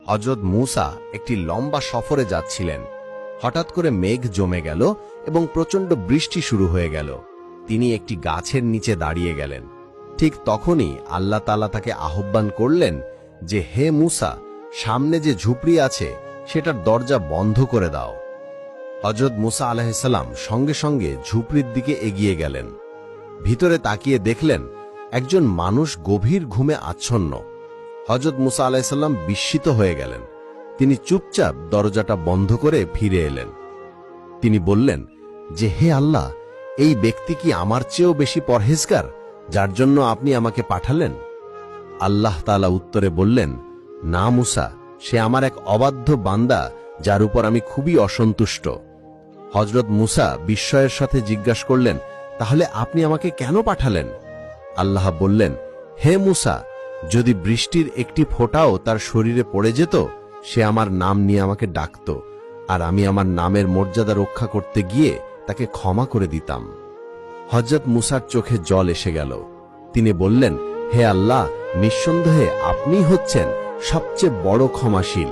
হযরত মূসা একটি লম্বা সফরে যাচ্ছিলেন। হঠাৎ করে মেঘ জমে গেল এবং প্রচণ্ড বৃষ্টি শুরু হয়ে গেল। তিনি একটি গাছের নিচে দাঁড়িয়ে গেলেন। ঠিক তখনই আল্লাহ তাআলা তাকে আহ্বান করলেন যে, হে মূসা, সামনে যে ঝুপড়ি আছে সেটার দরজা বন্ধ করে দাও। হযরত মূসা আলাইহিস সালাম সঙ্গে সঙ্গে ঝুপড়ির দিকে এগিয়ে গেলেন। ভিতরে তাকিয়ে দেখলেন একজন মানুষ গভীর ঘুমে আচ্ছন্ন। হযরত মূসা আলাইহিস সালাম বিস্মিত হয়ে গেলেন। তিনি চুপচাপ দরজাটা বন্ধ করে ফিরে এলেন। তিনি বললেন যে, হে আল্লাহ, এই ব্যক্তি কি আমার চেয়েও বেশি পরহেজগার, যার জন্য আপনি আমাকে পাঠালেন? আল্লাহ তাআলা উত্তরে বললেন, না মূসা, সে আমার এক অবাধ্য বান্দা যার উপর আমি খুবই অসন্তুষ্ট। হযরত মূসা বিস্ময়ের সাথে জিজ্ঞাসা করলেন, তাহলে আপনি আমাকে কেন পাঠালেন? আল্লাহ বললেন, হে মূসা, যদি বৃষ্টির একটি ফোঁটাও তার শরীরে পড়ে যেত, সে আমার নাম নিয়ে আমাকে ডাকত, আর আমি আমার নামের মর্যাদা রক্ষা করতে গিয়ে তাকে ক্ষমা করে দিতাম। হযরত মূসার চোখে জল এসে গেল। তিনি বললেন, হে আল্লাহ, নিঃসন্দেহে আপনি হচ্ছেন সবচেয়ে বড় ক্ষমাশীল।